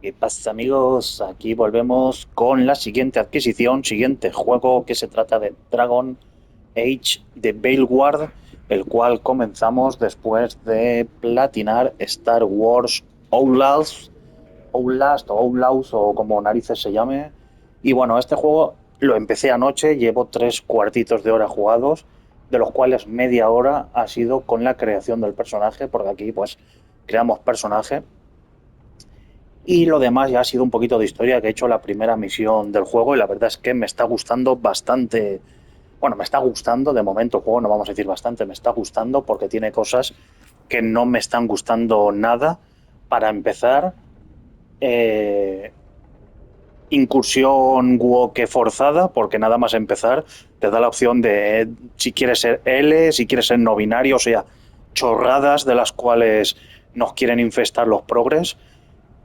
¿Qué pasa, amigos? Aquí volvemos con la siguiente adquisición, siguiente juego que se trata de Dragon Age de Veilguard, el cual comenzamos después de platinar Star Wars Outlast o Outlaws o como narices se llame. Y bueno, este juego lo empecé anoche, llevo 3 cuartitos de hora jugados, de los cuales media hora ha sido con la creación del personaje, porque aquí pues creamos personaje y lo demás ya ha sido un poquito de historia que he hecho la primera misión del juego y la verdad es que me está gustando bastante. Bueno, me está gustando de momento el juego, no vamos a decir bastante, me está gustando porque tiene cosas que no me están gustando nada. Para empezar, eh, incursión woke forzada, porque nada más empezar te da la opción de si quieres ser L, si quieres ser no binario, o sea, chorradas de las cuales nos quieren infestar los progres.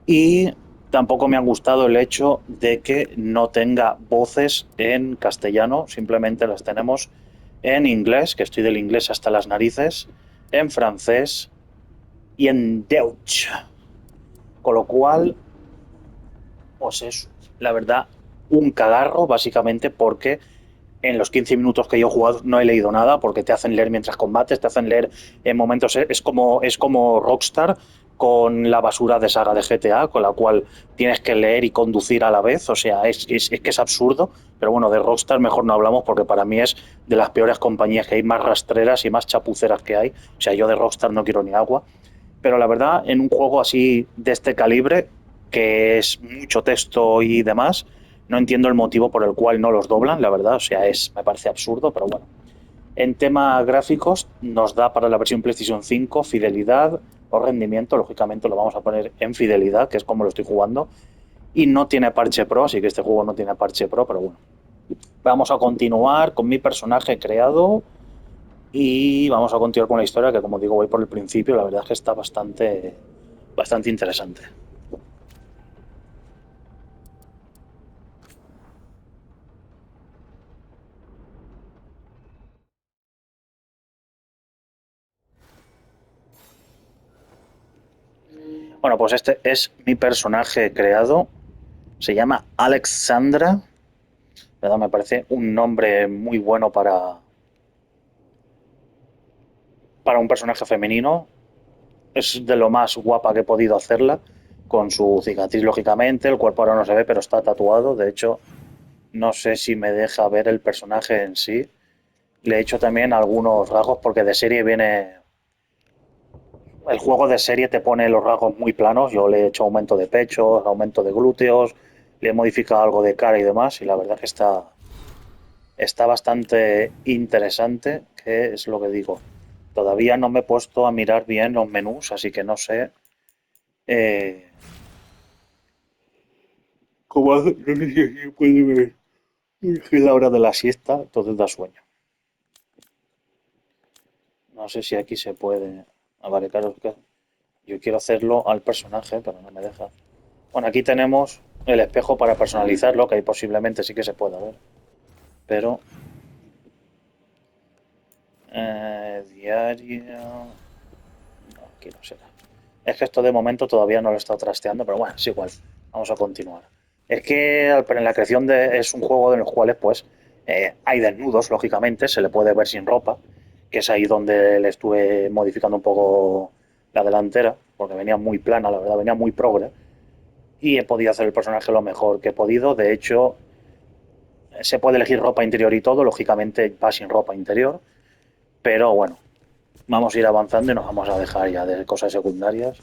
Y tampoco me ha gustado el hecho de que no tenga voces en castellano, simplemente las tenemos en inglés, que estoy del inglés hasta las narices, en francés y en Deutsch. Con lo cual, pues es la verdad un cagarro, básicamente porque en los 15 minutos que yo he jugado no he leído nada porque te hacen leer mientras combates, te hacen leer en momentos. Es como Rockstar con la basura de saga de GTA, con la cual tienes que leer y conducir a la vez. O sea, es que es absurdo. Pero bueno, de Rockstar mejor no hablamos porque para mí es de las peores compañías que hay, más rastreras y más chapuceras que hay. O sea, yo de Rockstar no quiero ni agua. Pero la verdad, en un juego así de este calibre, que es mucho texto y demás, no entiendo el motivo por el cual no los doblan, la verdad. O sea, me parece absurdo, pero bueno. En temas gráficos, nos da para la versión PlayStation 5 fidelidad o rendimiento. Lógicamente lo vamos a poner en fidelidad, que es como lo estoy jugando. Y no tiene parche pro, así que este juego no tiene parche pro, pero bueno. Vamos a continuar con mi personaje creado y vamos a continuar con la historia, que como digo, voy por el principio. La verdad es que está bastante interesante. Bueno, pues este es mi personaje creado. Se llama Alexandra. ¿Verdad? Me parece un nombre muy bueno para un personaje femenino. Es de lo más guapa que he podido hacerla. Con su cicatriz, lógicamente. El cuerpo ahora no se ve, pero está tatuado. De hecho, no sé si me deja ver el personaje en sí. Le he hecho también algunos rasgos porque de serie viene. El juego de serie te pone los rasgos muy planos. Yo le he hecho aumento de pechos, aumento de glúteos, le he modificado algo de cara y demás. Y la verdad que está bastante interesante, que es lo que digo. Todavía no me he puesto a mirar bien los menús, así que no sé eh, cómo hacer. No sé si se puede ver. Es la hora de la siesta, entonces da sueño. No sé si aquí se puede. Ah, vale, claro, es que yo quiero hacerlo al personaje, pero no me deja. Bueno, aquí tenemos el espejo para personalizarlo, que ahí posiblemente sí que se pueda ver. Pero diario. No, aquí no será. Es que esto de momento todavía no lo he estado trasteando, pero bueno, es igual. Vamos a continuar. Es que en la creación es un juego de los cuales pues hay desnudos, lógicamente, se le puede ver sin ropa, que es ahí donde le estuve modificando un poco la delantera, porque venía muy plana, la verdad, venía muy progre, y he podido hacer el personaje lo mejor que he podido. De hecho, se puede elegir ropa interior y todo, lógicamente va sin ropa interior, pero bueno, vamos a ir avanzando y nos vamos a dejar ya de cosas secundarias.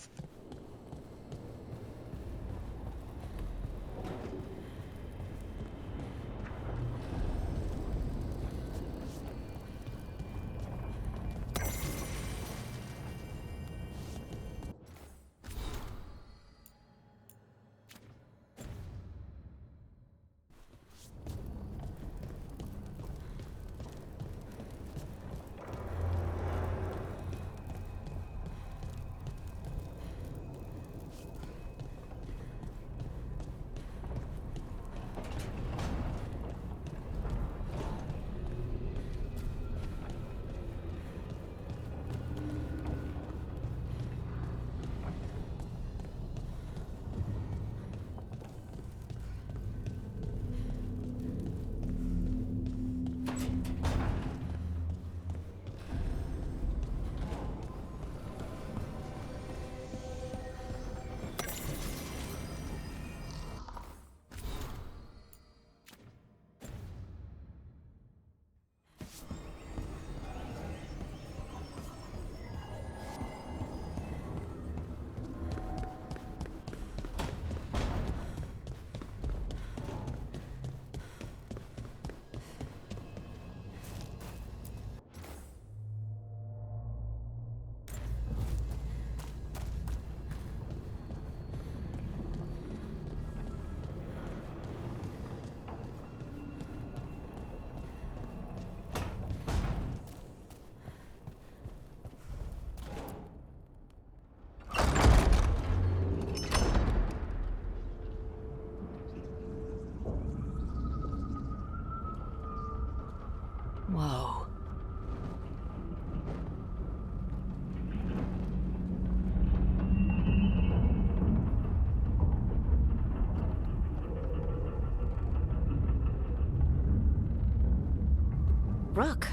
Rook,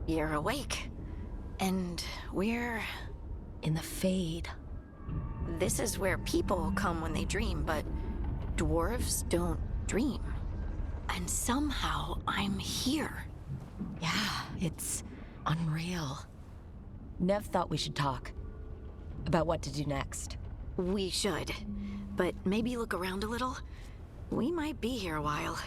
you're awake. And we're in the Fade. This is where people come when they dream, but dwarves don't dream. And somehow I'm here. Yeah, it's unreal. Nev thought we should talk about what to do next. We should, but maybe look around a little. We might be here a while.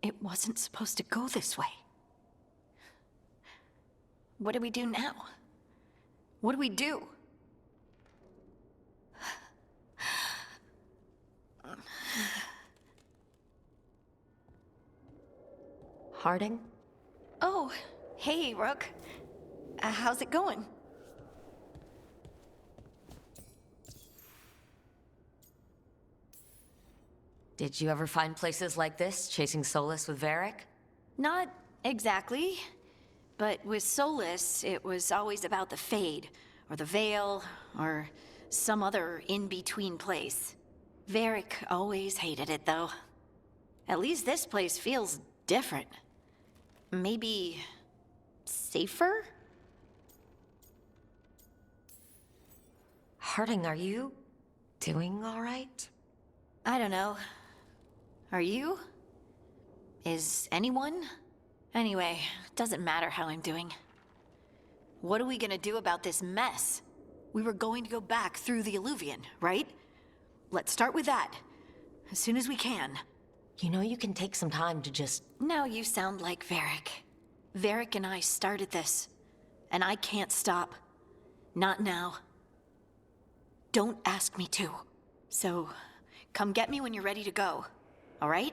It wasn't supposed to go this way. What do we do now? What do we do? Harding? Oh, hey, Rook. How's it going? Did you ever find places like this, chasing Solus with Varric? Not exactly. But with Solus, it was always about the Fade, or the Veil, or some other in-between place. Varric always hated it, though. At least this place feels different. Maybe safer? Harding, are you doing all right? I don't know. Are you? Is anyone? Anyway, doesn't matter how I'm doing. What are we gonna do about this mess? We were going to go back through the Alluvion, right? Let's start with that. As soon as we can. You know you can take some time to just... Now you sound like Varric. Varric and I started this. And I can't stop. Not now. Don't ask me to. So, come get me when you're ready to go. All right?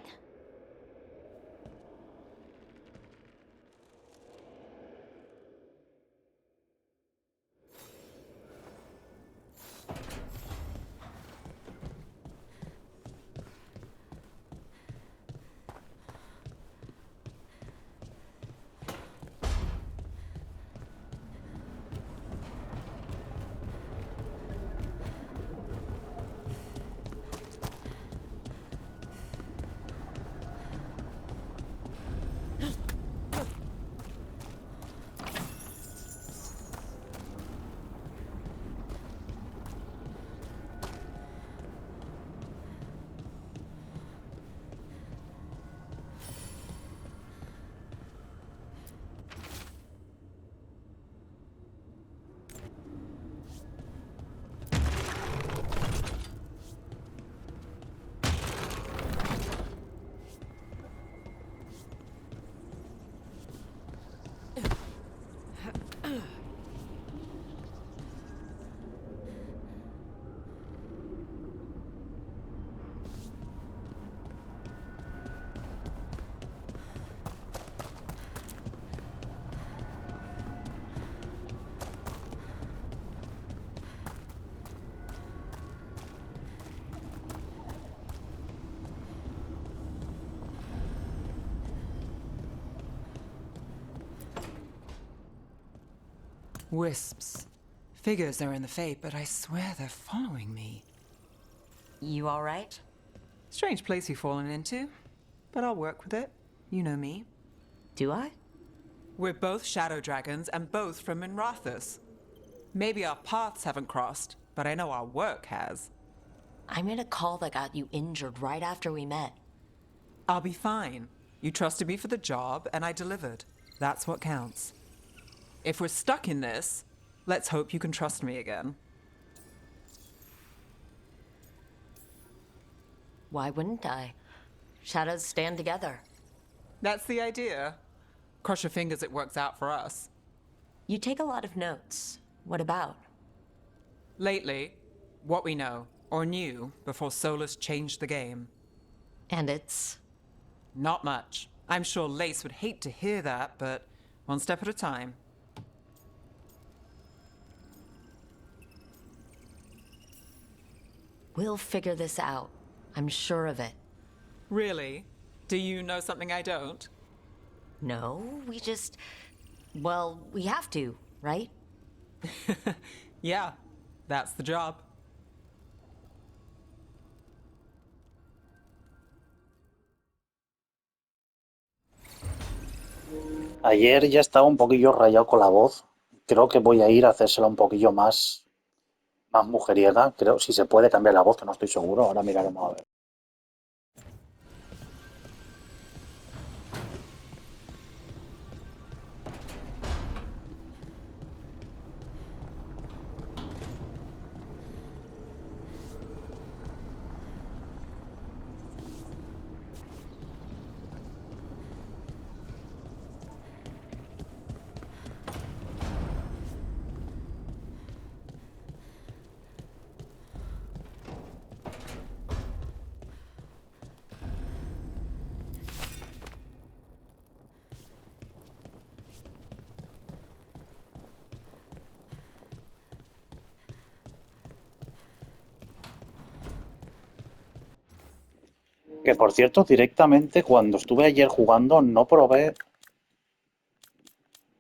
Wisps. Figures are in the fate, but I swear they're following me. You alright? Strange place you've fallen into, but I'll work with it. You know me. Do I? We're both shadow dragons and both from Minrathous. Maybe our paths haven't crossed, but I know our work has. I made a call that got you injured right after we met. I'll be fine. You trusted me for the job, and I delivered. That's what counts. If we're stuck in this, let's hope you can trust me again. Why wouldn't I? Shadows stand together. That's the idea. Cross your fingers it works out for us. You take a lot of notes. What about? Lately, what we know, or knew, before Solus changed the game. And it's... Not much. I'm sure Lace would hate to hear that, but one step at a time. We'll figure this out. I'm sure of it. Really? Do you know something I don't? No, we just... Well, we have to, right? Yeah, that's the job. Ayer ya estaba un poquillo rayado con la voz. Creo que voy a ir a hacérsela un poquillo más mujeriega. Creo, si se puede cambiar la voz, que no estoy seguro. Ahora miraremos a ver. Que por cierto, directamente cuando estuve ayer jugando no probé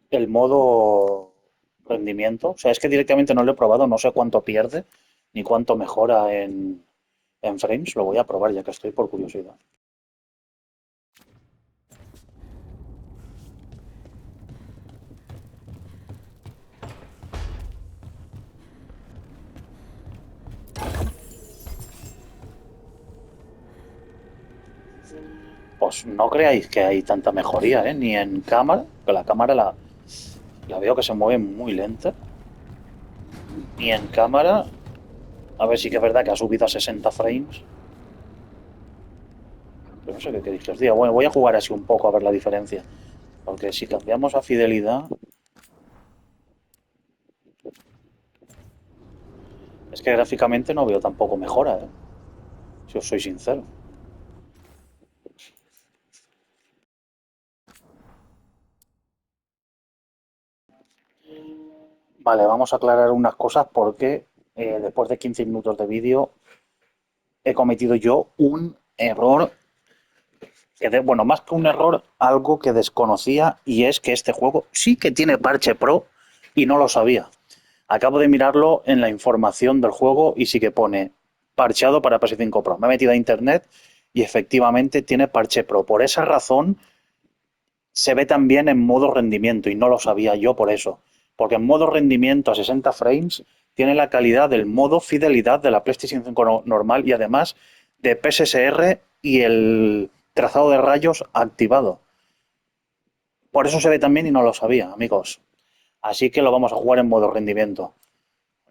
el modo rendimiento. O sea, es que directamente no lo he probado, no sé cuánto pierde ni cuánto mejora en frames. Lo voy a probar ya que estoy por curiosidad. Pues no creáis que hay tanta mejoría, ¿eh? Ni en cámara, que la cámara la veo que se mueve muy lenta. Ni en cámara. A ver, sí que es verdad que ha subido a 60 frames. Pero no sé qué queréis que os diga. Bueno, voy a jugar así un poco a ver la diferencia. Porque si cambiamos a fidelidad. Es que gráficamente no veo tampoco mejora, ¿eh? Si os soy sincero. Vale, vamos a aclarar unas cosas porque después de 15 minutos de vídeo he cometido yo un error, bueno, más que un error, algo que desconocía, y es que este juego sí que tiene parche pro y no lo sabía. Acabo de mirarlo en la información del juego y sí que pone parcheado para PS5 Pro. Me he metido a internet y efectivamente tiene parche pro. Por esa razón se ve también en modo rendimiento y no lo sabía yo por eso. Porque en modo rendimiento a 60 frames tiene la calidad del modo fidelidad de la PlayStation 5 normal y además de PSSR y el trazado de rayos activado. Por eso se ve tan bien y no lo sabía, amigos. Así que lo vamos a jugar en modo rendimiento.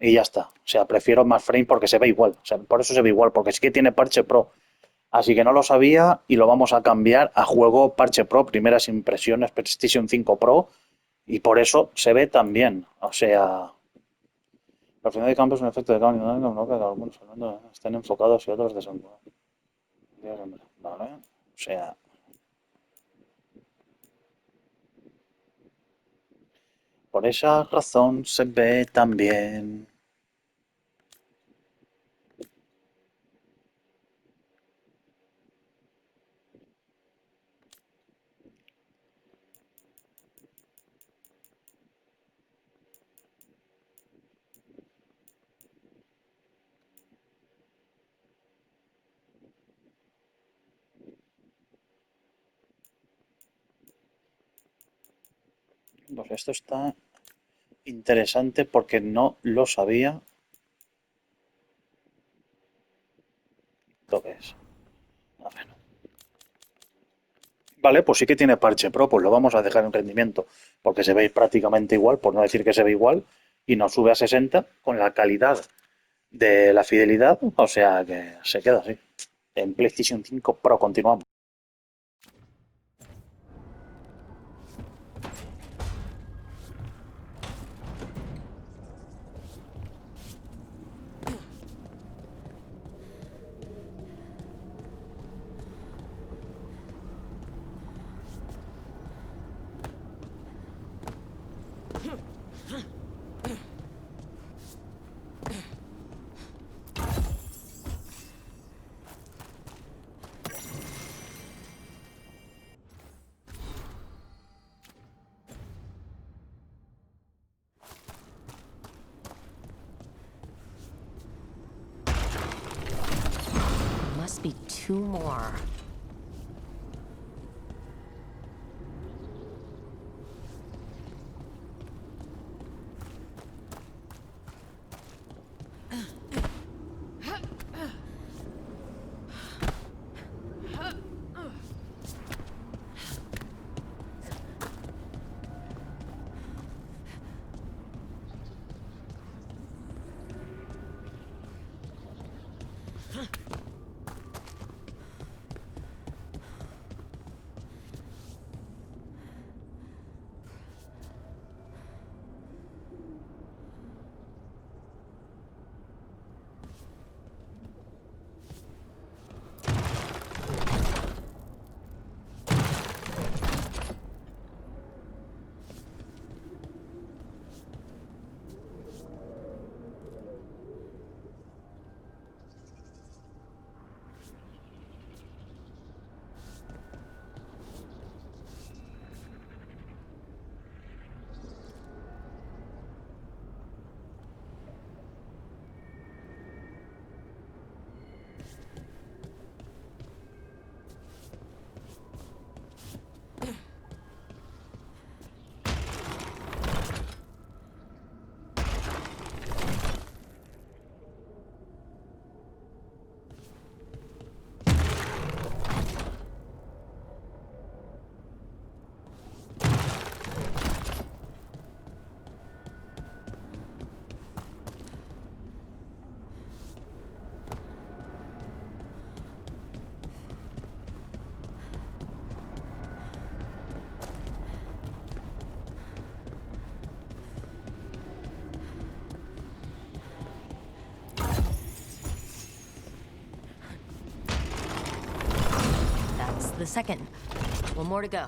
Y ya está. O sea, prefiero más frame porque se ve igual. O sea, por eso se ve igual, porque sí que tiene parche pro. Así que no lo sabía y lo vamos a cambiar a juego parche pro, primeras impresiones PlayStation 5 Pro, y por eso se ve tan bien. O sea, al final de campo es un efecto de cambio, ¿no? Que algunos están enfocados y otros desenfocados. Vale. O sea, por esa razón se ve tan bien. Pues esto está interesante porque no lo sabía. ¿Esto qué es? A ver. Vale, pues sí que tiene parche pro, pues lo vamos a dejar en rendimiento, porque se ve prácticamente igual, por no decir que se ve igual, y nos sube a 60 con la calidad de la fidelidad, o sea que se queda así. En PlayStation 5 Pro continuamos. Must be 2 more. That's the second. 1 more to go.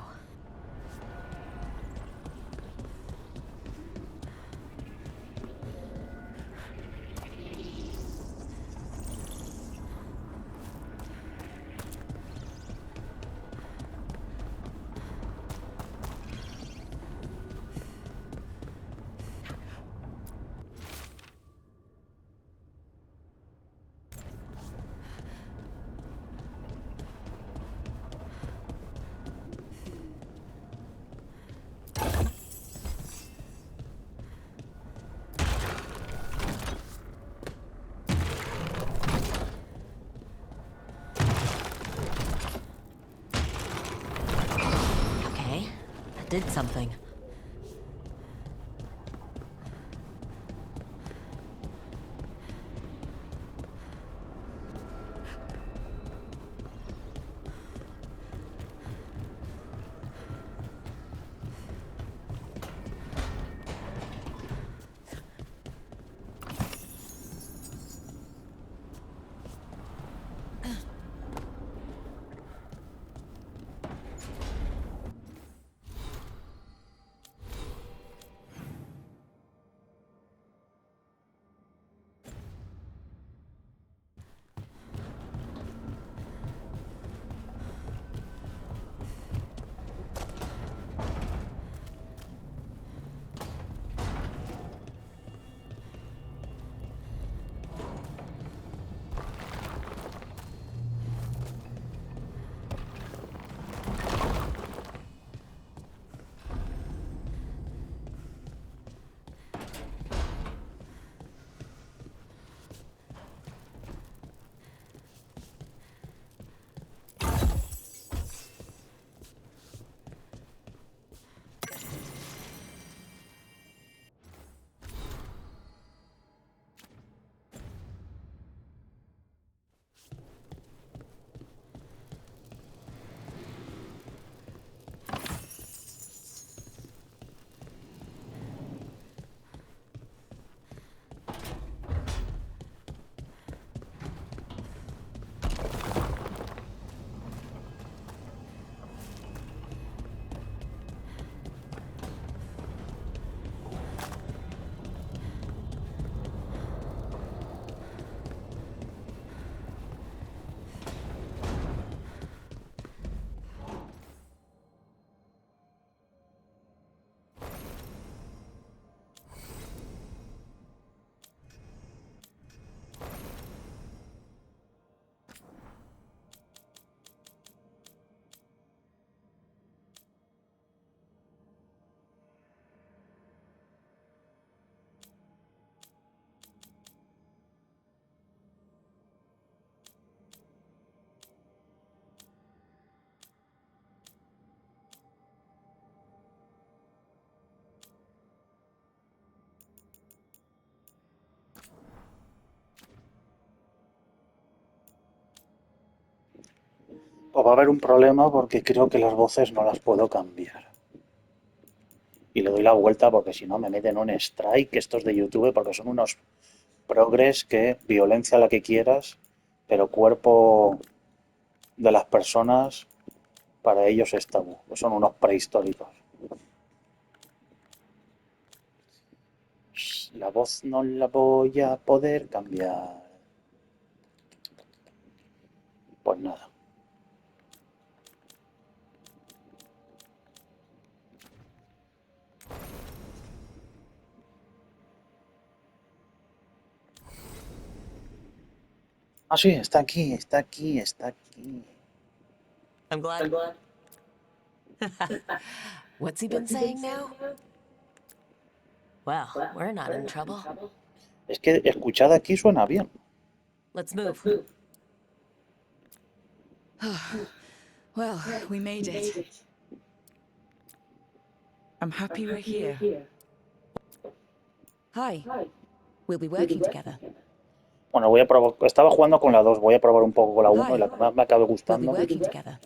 Okay, that did something. Pues va a haber un problema porque creo que las voces no las puedo cambiar. Y le doy la vuelta porque si no me meten un strike estos de YouTube porque son unos progres que violencia la que quieras, pero cuerpo de las personas para ellos es tabú. Son unos prehistóricos. La voz no la voy a poder cambiar. Pues nada. Ah, sí, está aquí, está aquí, está aquí. I'm glad. What's he been saying now? Well, we're not in trouble. Es que escuchad aquí suena bien. Let's move. Well, we made it. I'm happy we're here. Hi. We'll be working together. Bueno, voy a probar. Estaba jugando con la 2, voy a probar un poco con la 1 y la que más me acabe We'll be gustando. working together.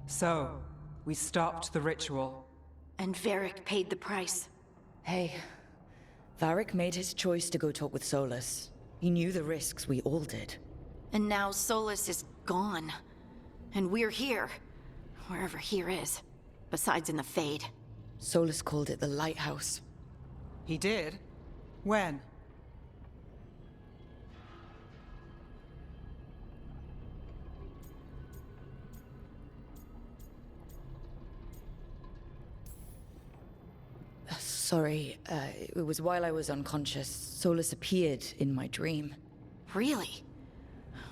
So, we stopped the ritual. And Varric paid the price. Hey, Varric made his choice to go talk with Solus. He knew the risks, we all did. And now Solus is gone. And we're here. Wherever here is. Besides in the Fade. Solus called it the Lighthouse. He did? When? Sorry, it was while I was unconscious. Solus appeared in my dream. Really?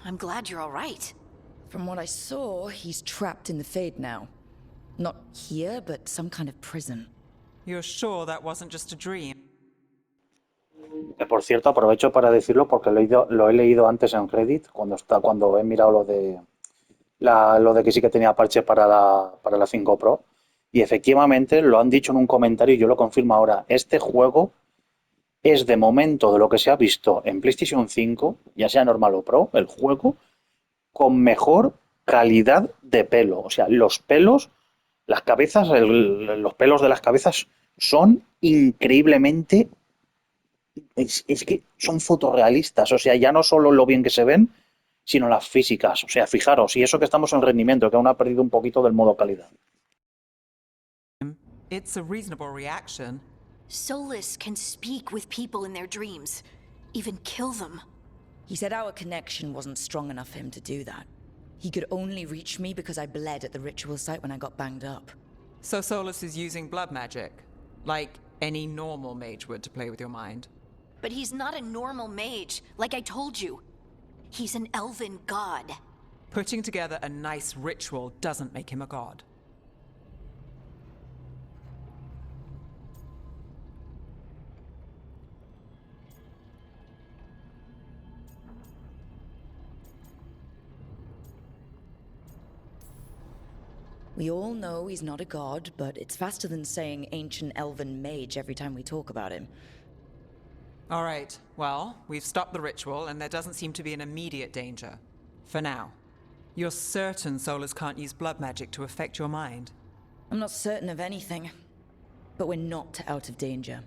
I'm glad you're all right. From what I saw, he's trapped in the Fade now. Not here, but some kind of prison. You're sure that wasn't just a dream? Que por cierto, aprovecho para decirlo porque lo he leído antes en Reddit, cuando he mirado lo de que sí que tenía parche para la 5 Pro. Y efectivamente lo han dicho en un comentario y yo lo confirmo ahora. Este juego es de momento de lo que se ha visto en PlayStation 5, ya sea normal o Pro, el juego con mejor calidad de pelo. O sea, los pelos, las cabezas, los pelos de las cabezas son increíblemente... Es que son fotorrealistas. O sea, ya no solo lo bien que se ven, sino las físicas. O sea, fijaros, y eso que estamos en rendimiento, que aún ha perdido un poquito del modo calidad. It's a reasonable reaction. Solus can speak with people in their dreams. Even kill them. He said our connection wasn't strong enough for him to do that. He could only reach me because I bled at the ritual site when I got banged up. So Solus is using blood magic, like any normal mage would to play with your mind. But he's not a normal mage, like I told you. He's an elven god. Putting together a nice ritual doesn't make him a god. We all know he's not a god, but it's faster than saying ancient elven mage every time we talk about him. All right, well, we've stopped the ritual and there doesn't seem to be an immediate danger. For now. You're certain Solus can't use blood magic to affect your mind? I'm not certain of anything, but we're not out of danger.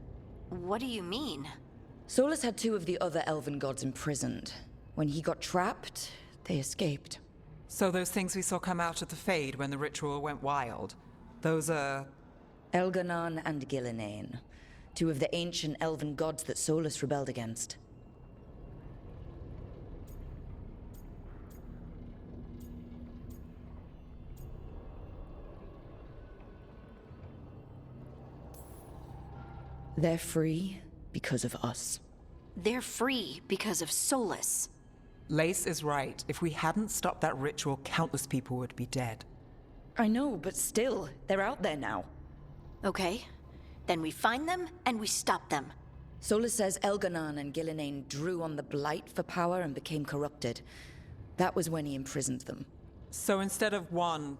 What do you mean? Solus had two of the other elven gods imprisoned. When he got trapped, they escaped. So those things we saw come out of the Fade when the ritual went wild, those are... Elganon and Gillinane, two of the ancient elven gods that Solus rebelled against. They're free because of us. They're free because of Solus. Lace is right. If we hadn't stopped that ritual, countless people would be dead. I know, but still, they're out there now. Okay. Then we find them and we stop them. Solus says Elganon and Gillinane drew on the Blight for power and became corrupted. That was when he imprisoned them. So instead of one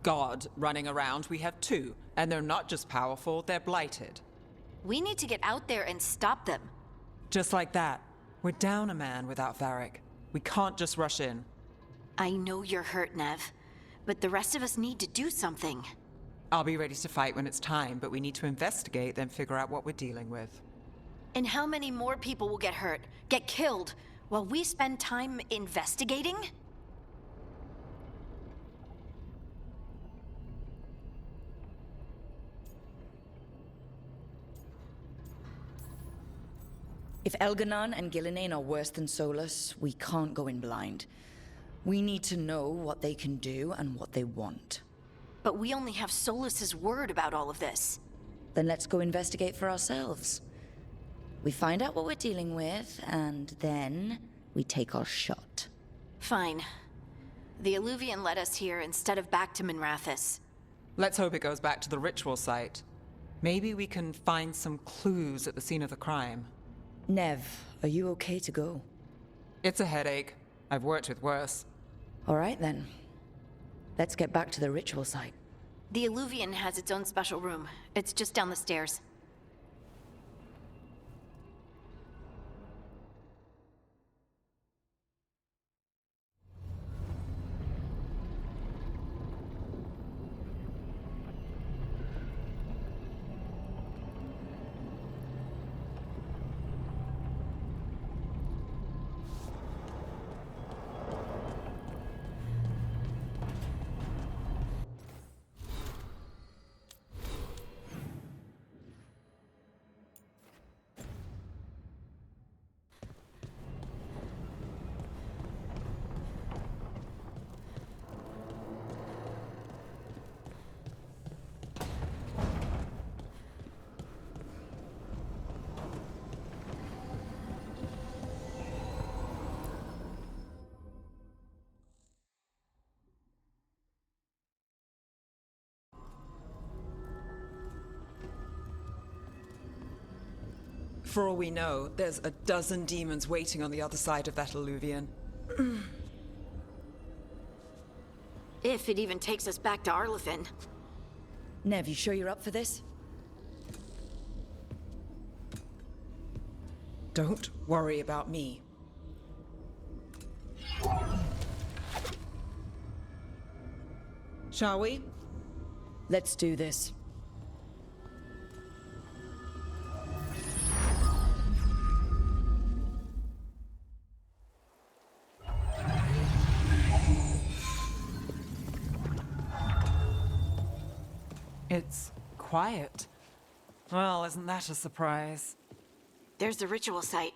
god running around, we have two. And they're not just powerful, they're blighted. We need to get out there and stop them. Just like that. We're down a man without Varric. We can't just rush in. I know you're hurt, Nev, but the rest of us need to do something. I'll be ready to fight when it's time, but we need to investigate, then figure out what we're dealing with. And how many more people will get hurt, get killed, while we spend time investigating? If Elganon and Gillinane are worse than Solus, we can't go in blind. We need to know what they can do and what they want. But we only have Solus's word about all of this. Then let's go investigate for ourselves. We find out what we're dealing with, and then we take our shot. Fine. The Illuvian led us here instead of back to Minrathous. Let's hope it goes back to the ritual site. Maybe we can find some clues at the scene of the crime. Nev, are you okay to go? It's a headache. I've worked with worse. All right then. Let's get back to the ritual site. The Illuvian has its own special room. It's just down the stairs. For all we know, there's a dozen demons waiting on the other side of that Illuvian. If it even takes us back to Arlethan. Nev, you sure you're up for this? Don't worry about me. Shall we? Let's do this. It's quiet. Well, isn't that a surprise? There's the ritual site.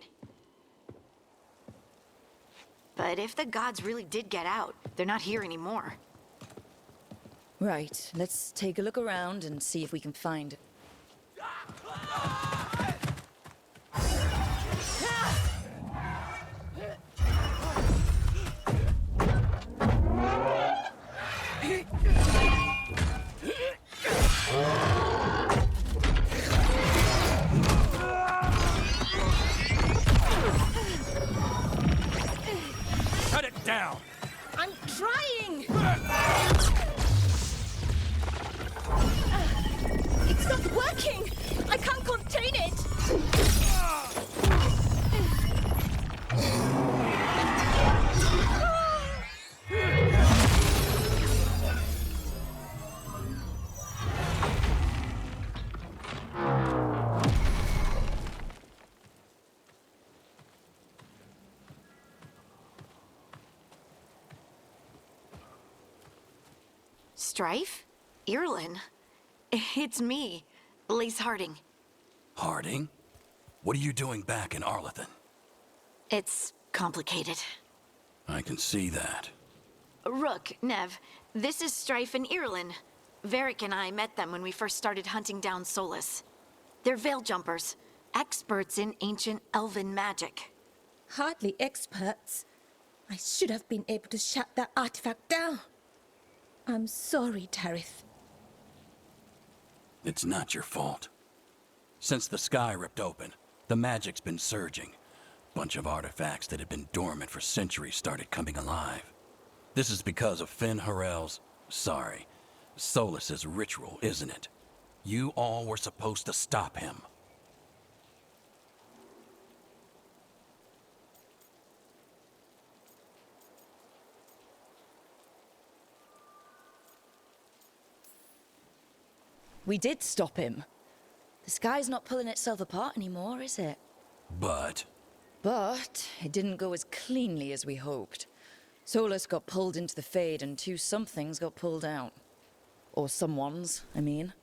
But if the gods really did get out, they're not here anymore. Right, let's take a look around and see if we can find... Cut it down! I'm trying! It's not working! I can't contain it! Strife? Irlin? It's me, Lace Harding. Harding? What are you doing back in Arlethan? It's complicated. I can see that. Rook, Nev, this is Strife and Irlin. Varric and I met them when we first started hunting down Solus. They're veil jumpers, experts in ancient elven magic. Hardly experts. I should have been able to shut that artifact down. I'm sorry, Tarith. It's not your fault. Since the sky ripped open, The magic's been surging. Bunch of artifacts that had been dormant for centuries started coming alive. This is because of Finn Harel's... sorry, Solus's ritual, isn't it? You all were supposed to stop him. We did stop him. The sky's not pulling itself apart anymore, is it? But It didn't go as cleanly as we hoped. Solus got pulled into the Fade and two somethings got pulled out. Or someones, I mean.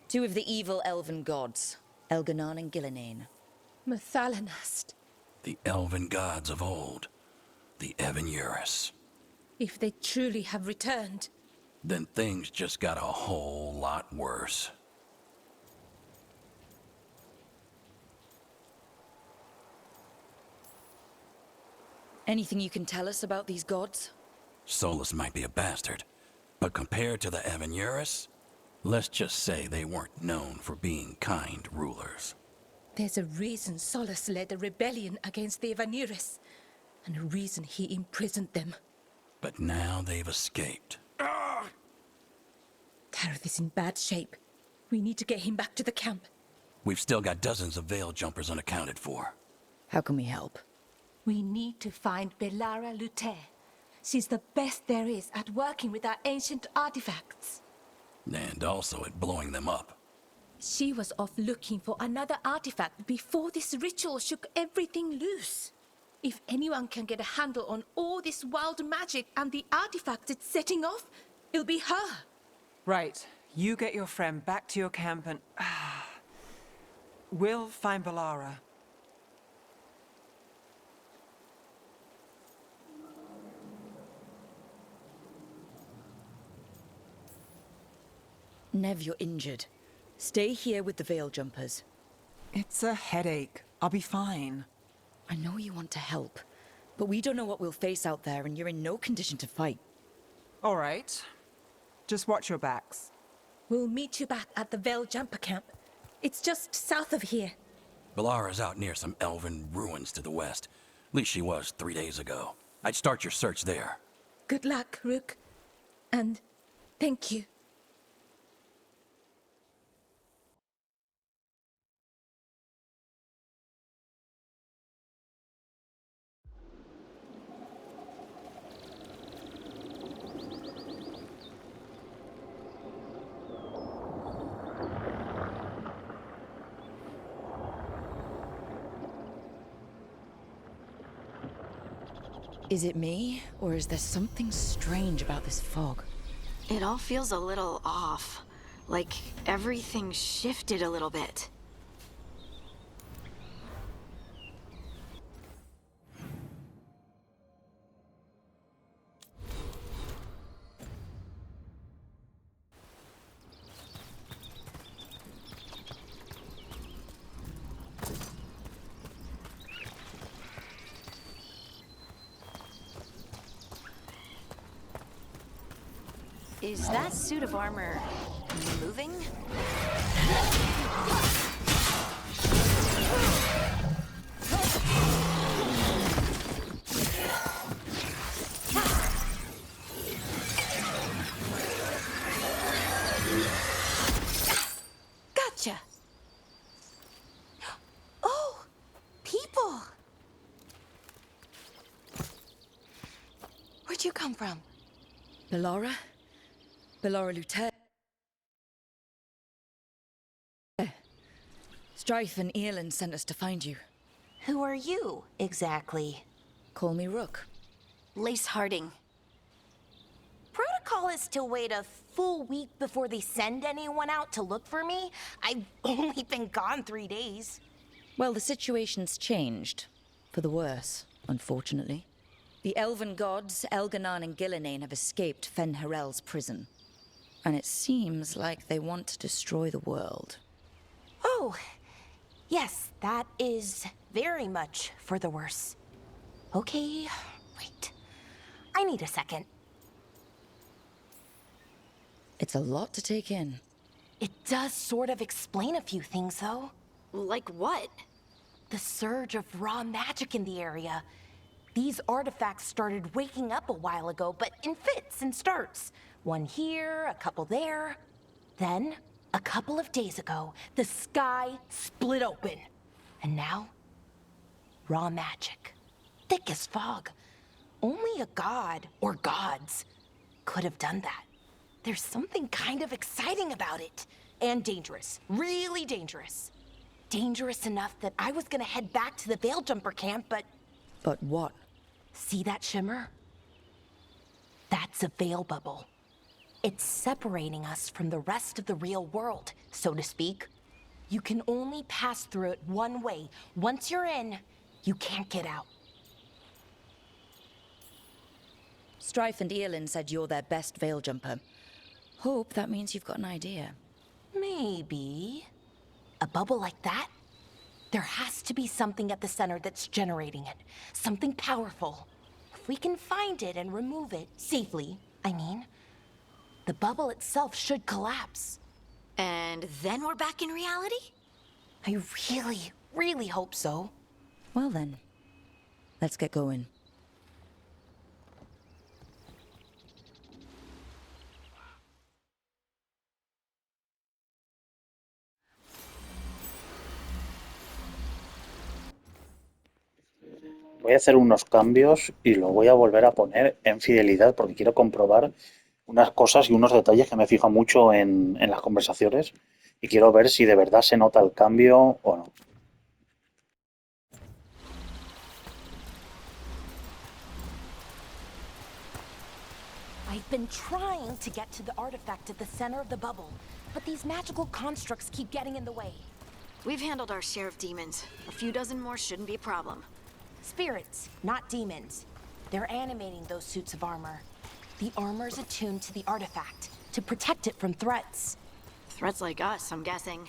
Two of the evil elven gods, Elganon and Gillinane. Mathalanast. the elven gods of old, the Evan-Eurus. If they truly have returned. Then things just got a whole lot worse. Anything you can tell us about these gods? Solus might be a bastard, but compared to the Evan-Eurus, let's just say they weren't known for being kind rulers. There's a reason Solus led a rebellion against the Evan-Eurus, and a reason he imprisoned them. But now they've escaped. Tareth is in bad shape. We need to get him back to the camp. We've still got dozens of Veil jumpers unaccounted for. How can we help? We need to find Belara Luther. She's the best there is at working with our ancient artifacts. And also at blowing them up. She was off looking for another artifact before this ritual shook everything loose. If anyone can get a handle on all this wild magic and the artifacts it's setting off, it'll be her. Right. You get your friend back to your camp and... we'll find Belara. Nev, you're injured. Stay here with the Veil jumpers. It's a headache. I'll be fine. I know you want to help, but we don't know what we'll face out there, and you're in no condition to fight. All right. Just watch your backs. We'll meet you back at the Veil Jumper Camp. It's just south of here. Belara's out near some elven ruins to the west. At least she was 3 days ago. I'd start your search there. Good luck, Rook. And thank you. Is it me, or is there something strange about this fog? It all feels a little off. Like everything shifted a little bit. Is that suit of armor moving? Gotcha! Oh! People! Where'd you come from? Belara? Belara Luther. Strife and Earlin sent us to find you. Who are you, exactly? Call me Rook. Lace Harding. Protocol is to wait a full week before they send anyone out to look for me. I've only been gone 3 days. Well, the situation's changed. For the worse, unfortunately. The elven gods, Elganon and Gillinane, have escaped Fen'Harel's prison. And it seems like they want to destroy the world. Oh, yes, that is very much for the worse. Okay, wait. I need a second. It's a lot to take in. It does sort of explain a few things, though. Like what? the surge of raw magic in the area. These artifacts started waking up a while ago, but in fits and starts. One here, a couple there. Then, a couple of days ago, the sky split open. And now, raw magic. Thick as fog. Only a god, or gods, could have done that. There's something kind of exciting about it. And dangerous. Really dangerous. Dangerous enough that I was gonna head back to the Veil Jumper camp, but... But what? See that shimmer? That's a veil bubble. It's separating us from the rest of the real world, so to speak. You can only pass through it one way. Once you're in, you can't get out. Strife and Eolin said you're their best veil jumper. Hope that means you've got an idea. Maybe. A bubble like that? There has to be something at the center that's generating it. Something powerful. If we can find it and remove it, safely, I mean, the bubble itself should collapse. And then we're back in reality? I really, really hope so. Well then, let's get going. Voy a hacer unos cambios y lo voy a volver a poner en fidelidad porque quiero comprobar unas cosas y unos detalles que me fijo mucho en las conversaciones y quiero ver si de verdad se nota el cambio o no. I've been trying to get to the artifact at the center of the bubble, but these magical constructs keep getting in the way. We've handled our share of demons. A few dozen more shouldn't be a problem. Spirits, not demons. They're animating those suits of armor. The armor's attuned to the artifact, to protect it from threats. Threats like us, I'm guessing.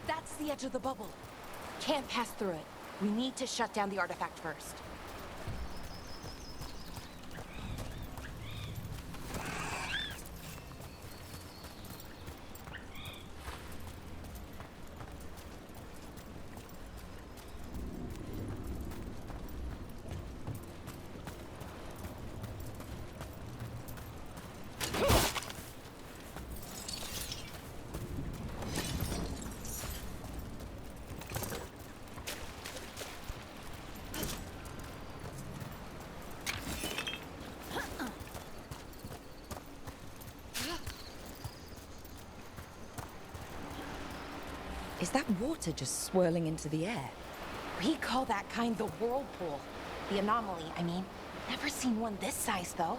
That's the edge of the bubble. Can't pass through it. We need to shut down the artifact first. Is that water just swirling into the air? We call that kind the whirlpool. The anomaly, I mean. Never seen one this size, though.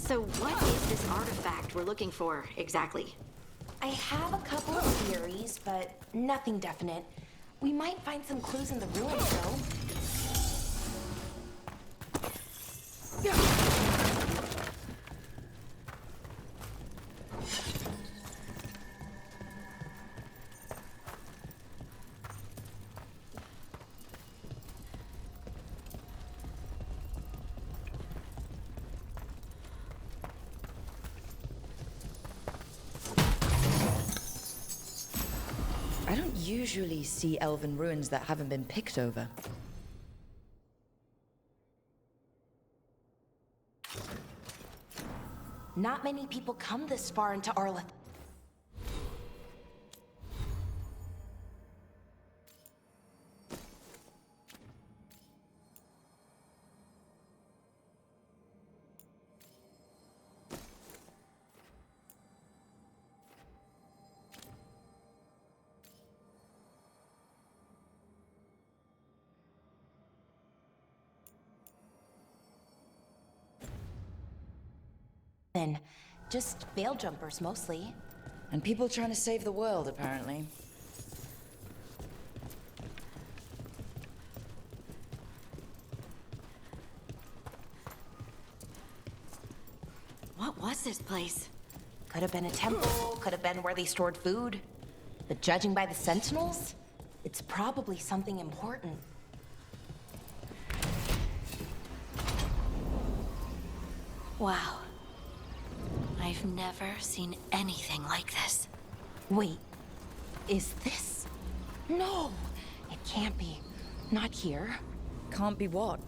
So what is this artifact we're looking for, exactly? I have a couple of theories, but nothing definite. We might find some clues in the ruins, though. I don't usually see elven ruins that haven't been picked over. Not many people come this far into Arleth. Just veil jumpers, mostly. And people trying to save the world, apparently. What was this place? Could have been a temple, could have been where they stored food. But judging by the sentinels, it's probably something important. Wow. I've never seen anything like this. Wait, is this? No, it can't be. Not here. Can't be what?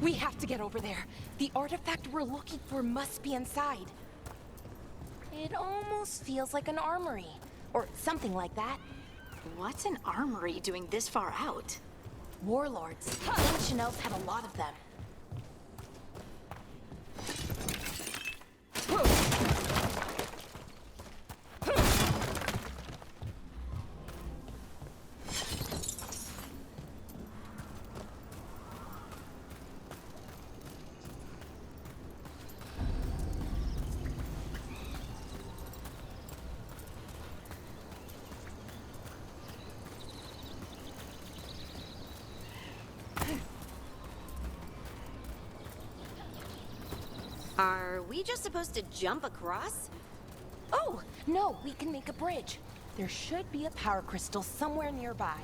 We have to get over there. The artifact we're looking for must be inside. It almost feels like an armory, or something like that. What's an armory doing this far out? Warlords. Ancient elves had a lot of them. Are we just supposed to jump across? Oh, no, we can make a bridge. There should be a power crystal somewhere nearby.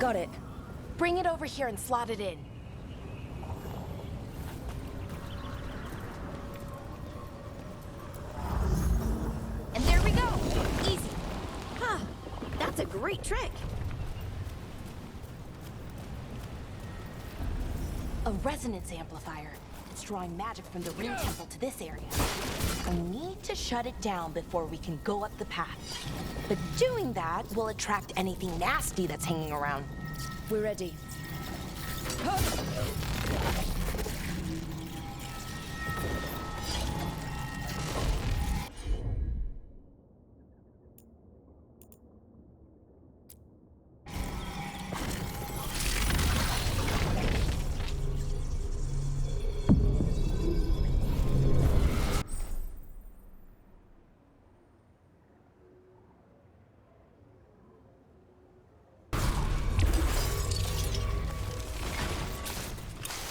Got it. Bring it over here and slot it in. And there we go! Easy! Huh, that's a great trick! A resonance amplifier. It's drawing magic from the Ring Temple to this area. I need to shut it down before we can go up the path. But doing that will attract anything nasty that's hanging around. We're ready.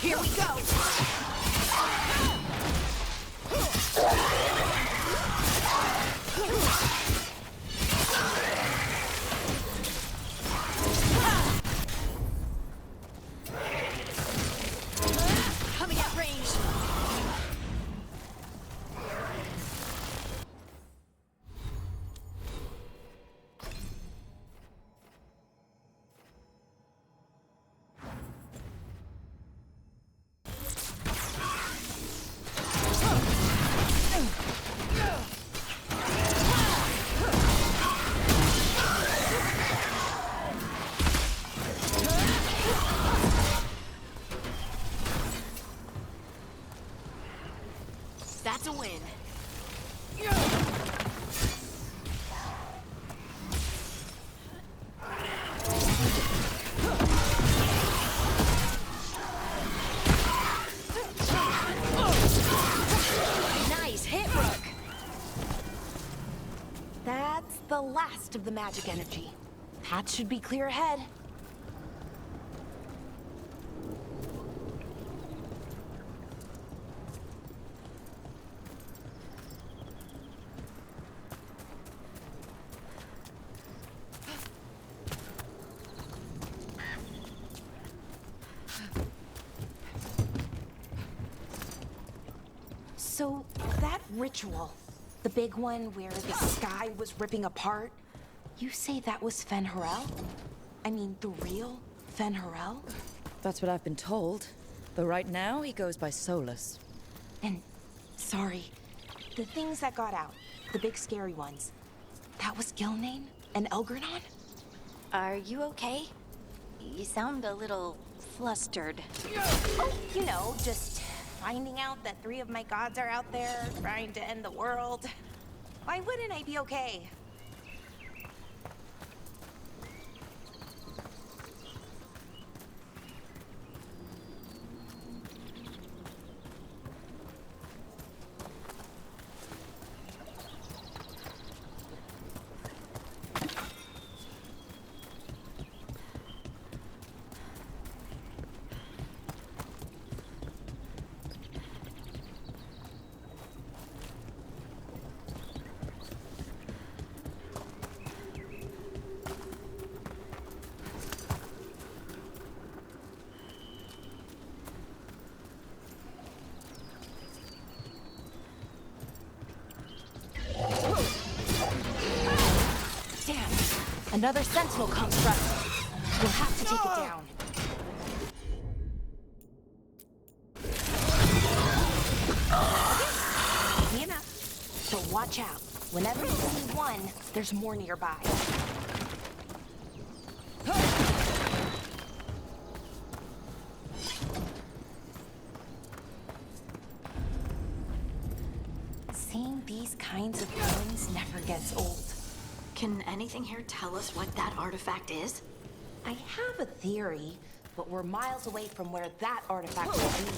Here we go! Coming at range! the last of the magic energy. Path should be clear ahead. So, that ritual, the big one where the sky was ripping apart, you say that was Fen Harel? I mean, the real Fen Harel? That's what I've been told. But right now, he goes by Solus. And, sorry, the things that got out, the big scary ones, that was Gilnane and Elgernon? Are you okay? You sound a little flustered. Oh, you know, just finding out that 3 of my gods are out there trying to end the world. Why wouldn't I be okay? Another sentinel construct. We'll have to take it down. Easy enough. But watch out. Whenever you see one, there's more nearby. Seeing these kinds of things never gets old. Can anything here tell us what that artifact is? I have a theory, but we're miles away from where that artifact will be.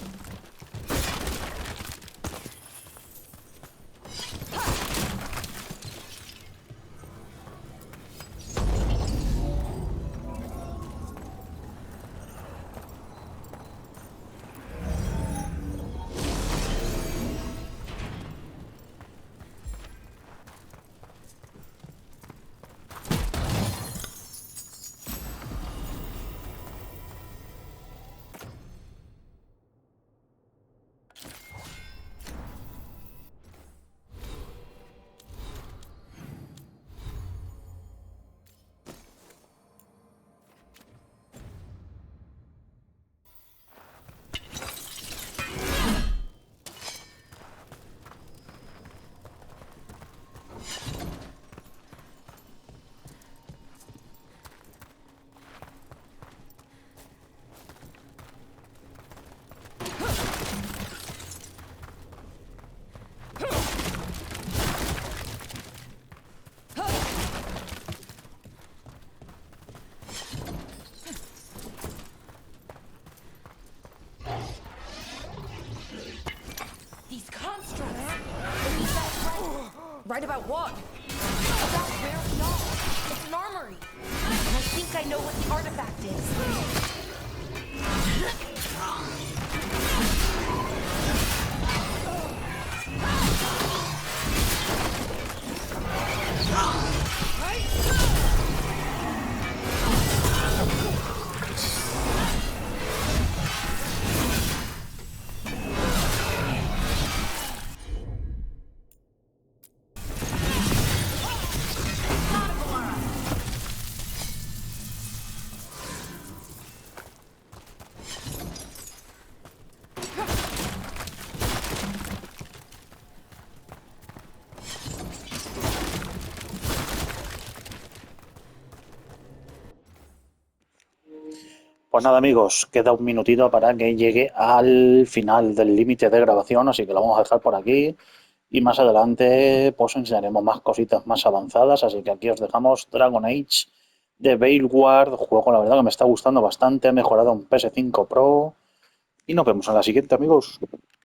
Right about what? About where we are. It's an armory. And I think I know what the artifact is. Pues nada amigos, queda un minutito para que llegue al final del límite de grabación, así que lo vamos a dejar por aquí y más adelante pues enseñaremos más cositas más avanzadas, así que aquí os dejamos Dragon Age de Veilguard, juego la verdad que me está gustando bastante, ha mejorado en PS5 Pro y nos vemos en la siguiente amigos.